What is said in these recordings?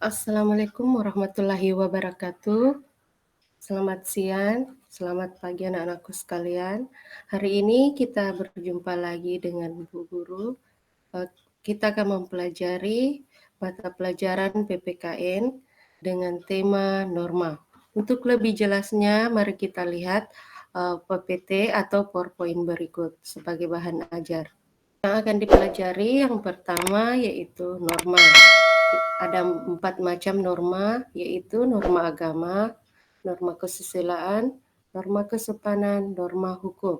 Assalamualaikum warahmatullahi wabarakatuh. Selamat siang, selamat pagi anak-anakku sekalian. Hari ini kita berjumpa lagi dengan Bu Guru. Eh, Kita akan mempelajari mata pelajaran PPKN dengan tema norma. Untuk lebih jelasnya, mari kita lihat PPT atau PowerPoint berikut sebagai bahan ajar. Yang akan dipelajari yang pertama yaitu norma. Ada 4 macam norma, yaitu norma agama, norma kesusilaan, norma kesopanan, norma hukum.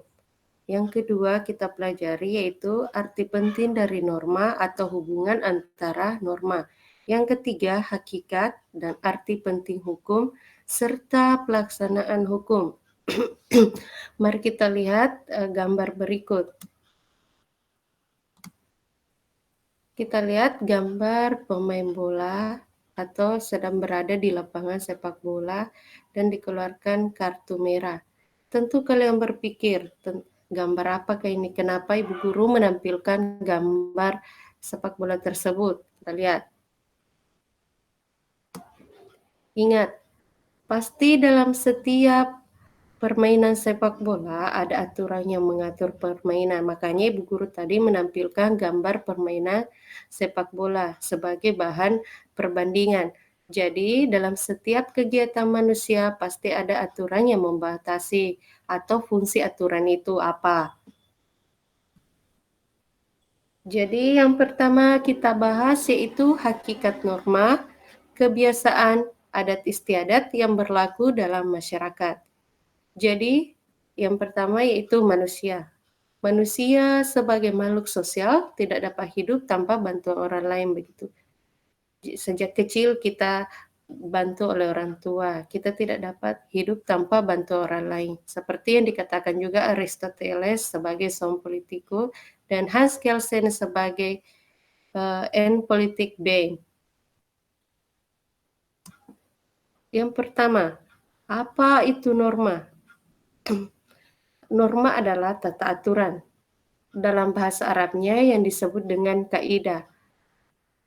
Yang kedua kita pelajari yaitu arti penting dari norma atau hubungan antara norma. Yang ketiga hakikat dan arti penting hukum serta pelaksanaan hukum. Mari kita lihat gambar berikut. Kita lihat gambar pemain bola atau sedang berada di lapangan sepak bola dan dikeluarkan kartu merah. Tentu kalian berpikir, gambar apakah ini? Kenapa Ibu Guru menampilkan gambar sepak bola tersebut? Kita lihat. Ingat, pasti dalam setiap permainan sepak bola ada aturan yang mengatur permainan. Makanya Ibu Guru tadi menampilkan gambar permainan sepak bola sebagai bahan perbandingan. Jadi dalam setiap kegiatan manusia pasti ada aturan yang membatasi atau fungsi aturan itu apa. Jadi yang pertama kita bahas yaitu hakikat norma, kebiasaan, adat istiadat yang berlaku dalam masyarakat. Jadi, yang pertama yaitu manusia. Manusia sebagai makhluk sosial tidak dapat hidup tanpa bantuan orang lain begitu. Sejak kecil kita bantu oleh orang tua. Kita tidak dapat hidup tanpa bantu orang lain. Seperti yang dikatakan juga Aristoteles sebagai Sum Politico dan Hans Kelsen sebagai End Politic Being. Yang pertama, apa itu norma? Norma adalah tata aturan. Dalam bahasa Arabnya yang disebut dengan kaidah.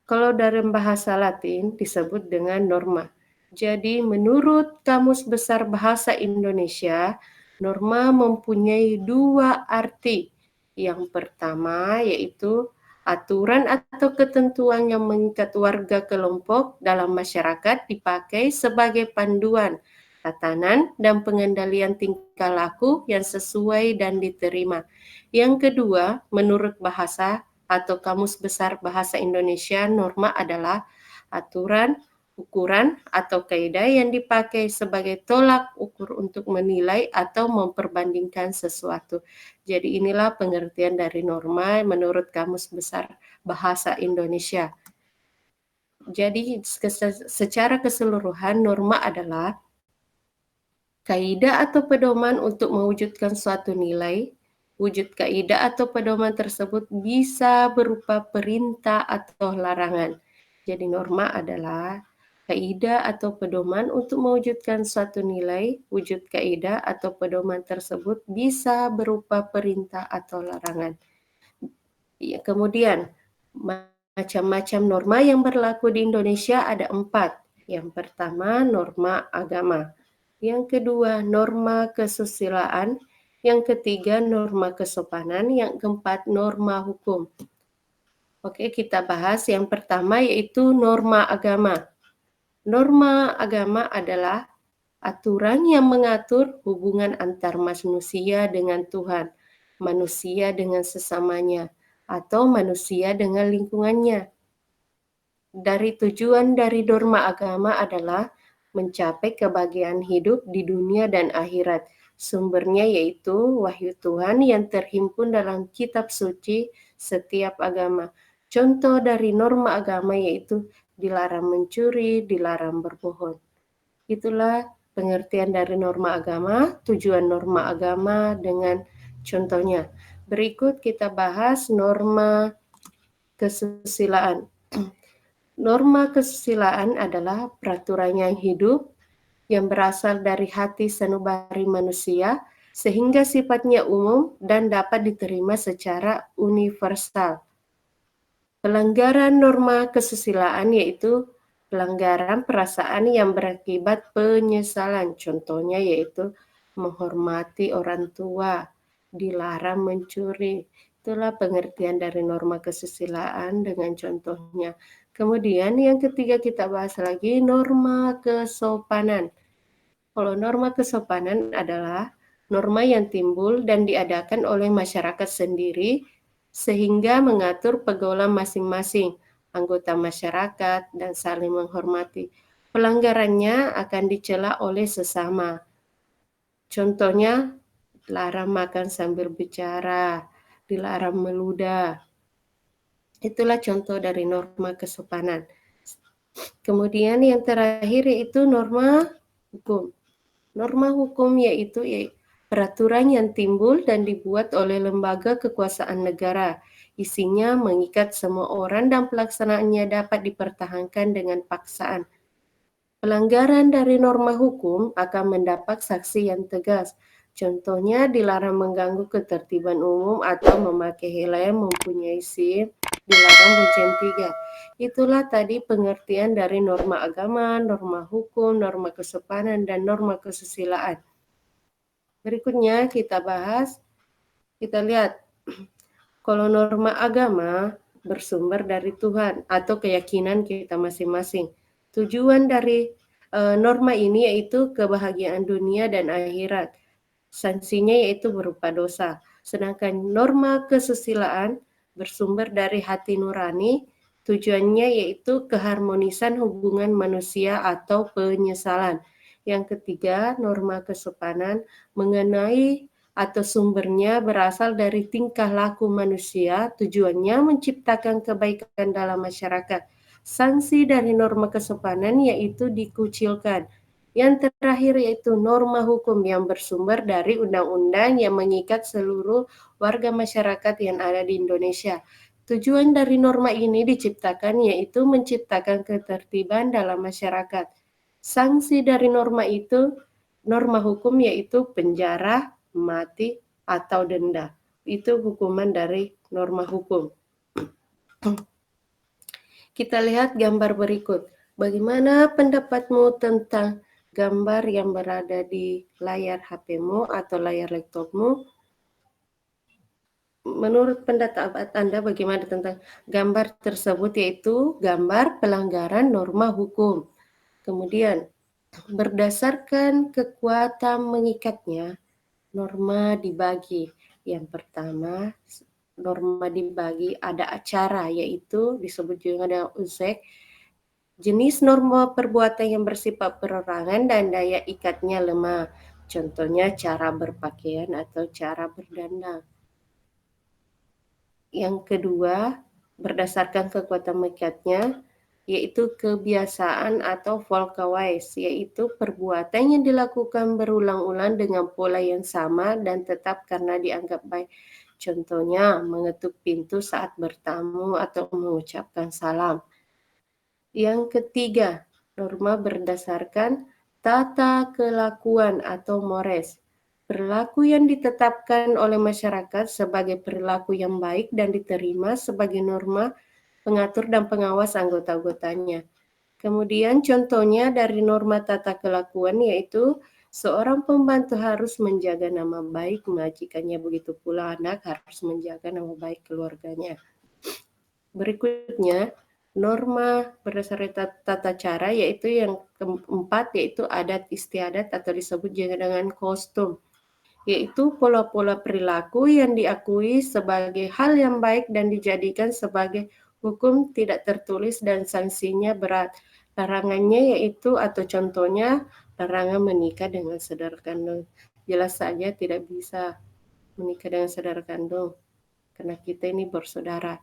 Kalau dalam bahasa Latin disebut dengan norma. Jadi menurut Kamus Besar Bahasa Indonesia, norma mempunyai dua arti. Yang pertama yaitu aturan atau ketentuan yang mengikat warga kelompok dalam masyarakat dipakai sebagai panduan, tatanan, dan pengendalian tingkah laku yang sesuai dan diterima. Yang kedua, menurut bahasa atau Kamus Besar Bahasa Indonesia, norma adalah aturan, ukuran, atau kaidah yang dipakai sebagai tolak ukur untuk menilai atau memperbandingkan sesuatu. Jadi inilah pengertian dari norma menurut Kamus Besar Bahasa Indonesia. Jadi secara keseluruhan norma adalah kaidah atau pedoman untuk mewujudkan suatu nilai. Wujud kaidah atau pedoman tersebut bisa berupa perintah atau larangan. Jadi norma adalah kaidah atau pedoman untuk mewujudkan suatu nilai. Wujud kaidah atau pedoman tersebut bisa berupa perintah atau larangan. Ya, kemudian macam-macam norma yang berlaku di Indonesia ada 4. Yang pertama norma agama. Yang kedua, norma kesusilaan. Yang ketiga, norma kesopanan. Yang keempat, norma hukum. Oke, kita bahas yang pertama yaitu norma agama. Norma agama adalah aturan yang mengatur hubungan antar manusia dengan Tuhan, manusia dengan sesamanya, atau manusia dengan lingkungannya. Dari tujuan dari norma agama adalah mencapai kebahagiaan hidup di dunia dan akhirat. Sumbernya yaitu wahyu Tuhan yang terhimpun dalam kitab suci setiap agama. Contoh dari norma agama yaitu dilarang mencuri, dilarang berbohong. Itulah pengertian dari norma agama, tujuan norma agama dengan contohnya. Berikut kita bahas norma kesusilaan. Norma kesusilaan adalah peraturan yang hidup yang berasal dari hati sanubari manusia sehingga sifatnya umum dan dapat diterima secara universal. Pelanggaran norma kesusilaan yaitu Pelanggaran perasaan yang berakibat penyesalan, contohnya yaitu menghormati orang tua, dilarang mencuri. Itulah pengertian dari norma kesusilaan dengan contohnya. Kemudian yang ketiga kita bahas lagi norma kesopanan. Kalau norma kesopanan adalah norma yang timbul dan diadakan oleh masyarakat sendiri sehingga mengatur pergaulan masing-masing anggota masyarakat dan saling menghormati. Pelanggarannya akan dicela oleh sesama. Contohnya, larang makan sambil bicara, dilarang meludah. Itulah contoh dari norma kesopanan. Kemudian yang terakhir yaitu norma hukum. Norma hukum yaitu peraturan yang timbul dan dibuat oleh lembaga kekuasaan negara. Isinya mengikat semua orang dan pelaksanaannya dapat dipertahankan dengan paksaan. Pelanggaran dari norma hukum akan mendapat sanksi yang tegas. Contohnya dilarang mengganggu ketertiban umum atau memakai helai yang mempunyai SIM, dilarang bonceng 3. Itulah tadi pengertian dari norma agama, norma hukum, norma kesopanan, dan norma kesusilaan. Berikutnya kita bahas, kita lihat kalau norma agama bersumber dari Tuhan atau keyakinan kita masing-masing. Tujuan dari norma ini yaitu kebahagiaan dunia dan akhirat. Sanksinya yaitu berupa dosa. Sedangkan norma kesusilaan bersumber dari hati nurani, tujuannya yaitu keharmonisan hubungan manusia atau penyesalan. Yang ketiga, norma kesopanan mengenai atau sumbernya berasal dari tingkah laku manusia, tujuannya menciptakan kebaikan dalam masyarakat. Sanksi dari norma kesopanan yaitu dikucilkan. Yang terakhir yaitu norma hukum yang bersumber dari undang-undang yang mengikat seluruh warga masyarakat yang ada di Indonesia. Tujuan dari norma ini diciptakan yaitu menciptakan ketertiban dalam masyarakat. Sanksi dari norma hukum yaitu penjara, mati, atau denda. Itu hukuman dari norma hukum. Kita lihat gambar berikut. Bagaimana pendapatmu tentang gambar yang berada di layar HP-mu atau layar laptopmu? Menurut pendapat Anda bagaimana tentang gambar tersebut, yaitu gambar pelanggaran norma hukum. Kemudian, berdasarkan kekuatan mengikatnya, norma dibagi. Yang pertama, norma dibagi ada acara, yaitu disebut juga dengan USEK. Jenis norma perbuatan yang bersifat perorangan dan daya ikatnya lemah. Contohnya cara berpakaian atau cara berdandang. Yang kedua, berdasarkan kekuatan mengikatnya, yaitu kebiasaan atau Volksweise, yaitu perbuatan yang dilakukan berulang-ulang dengan pola yang sama dan tetap karena dianggap baik. Contohnya, mengetuk pintu saat bertamu atau mengucapkan salam. Yang ketiga, norma berdasarkan tata kelakuan atau mores. Perilaku yang ditetapkan oleh masyarakat sebagai perilaku yang baik dan diterima sebagai norma pengatur dan pengawas anggota-anggotanya. Kemudian contohnya dari norma tata kelakuan yaitu seorang pembantu harus menjaga nama baik majikannya, begitu pula anak harus menjaga nama baik keluarganya. Berikutnya, norma berdasarkan tata cara yaitu yang keempat yaitu adat istiadat atau disebut juga dengan kostum, yaitu pola-pola perilaku yang diakui sebagai hal yang baik dan dijadikan sebagai hukum tidak tertulis dan sanksinya berat. Larangannya yaitu atau contohnya larangan menikah dengan saudara kandung. Jelas saja tidak bisa menikah dengan saudara kandung karena kita ini bersaudara.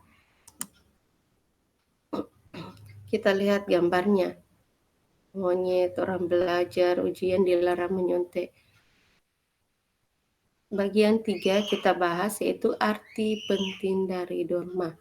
Kita lihat gambarnya. Monyet, orang belajar, ujian dilarang menyontek. Bagian 3 kita bahas yaitu arti penting dari norma.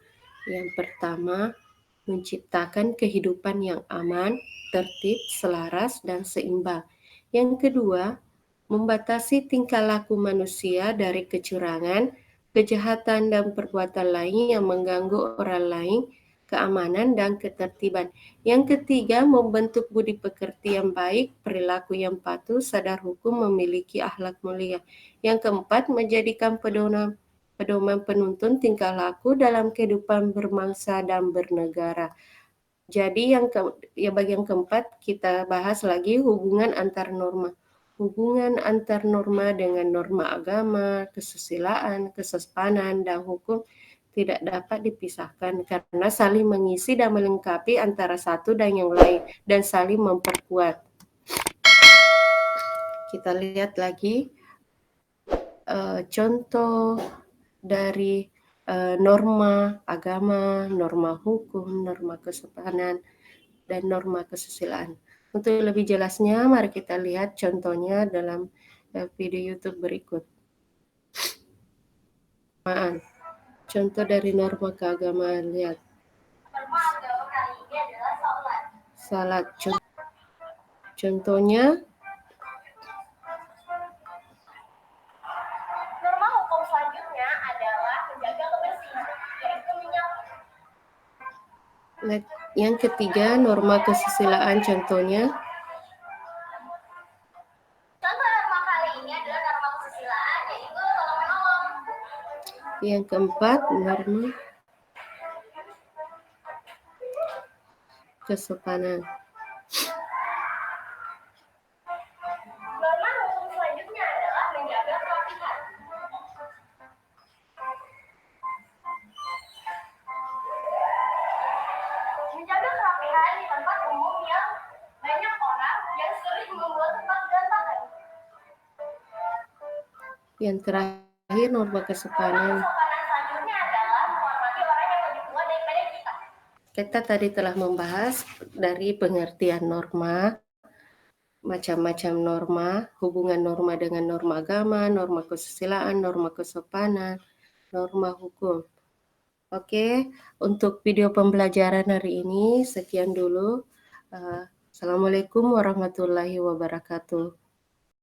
Yang pertama, menciptakan kehidupan yang aman, tertib, selaras, dan seimbang. Yang kedua, membatasi tingkah laku manusia dari kecurangan, kejahatan, dan perbuatan lain yang mengganggu orang lain keamanan, dan ketertiban. Yang ketiga, membentuk budi pekerti yang baik, perilaku yang patuh, sadar hukum, memiliki akhlak mulia. Yang keempat, menjadikan pedoman penuntun tingkah laku dalam kehidupan berbangsa dan bernegara. Jadi bagian keempat kita bahas lagi hubungan antar norma. Hubungan antar norma dengan norma agama, kesusilaan, kesopanan, dan hukum tidak dapat dipisahkan karena saling mengisi dan melengkapi antara satu dan yang lain dan saling memperkuat. Kita lihat lagi contoh dari norma agama, norma hukum, norma kesopanan, dan norma kesusilaan. Untuk lebih jelasnya, mari kita lihat contohnya dalam video YouTube berikut. Contoh dari norma keagamaan, lihat. Norma agama kali ini adalah salat. Contohnya, norma hukum selanjutnya adalah menjaga kebersihan, yaitu menyapu. Yang ketiga, norma kesusilaan, contohnya. Contoh norma kali ini adalah norma kesusilaan, yaitu tolong-menolong. Yang keempat, norma kesopanan. Norma hukum selanjutnya adalah menjaga kerapihan. Menjaga kerapihan di tempat umum yang banyak orang yang sering membuat tempat berantakan. Yang terakhir, norma kesopanan. Kesopanan selanjutnya adalah menghormati orang yang lebih tua daripada kita. Kita tadi telah membahas dari pengertian norma, macam-macam norma, hubungan norma dengan norma agama, norma kesusilaan, norma kesopanan, norma hukum. Oke, untuk video pembelajaran hari ini sekian dulu. Assalamualaikum warahmatullahi wabarakatuh.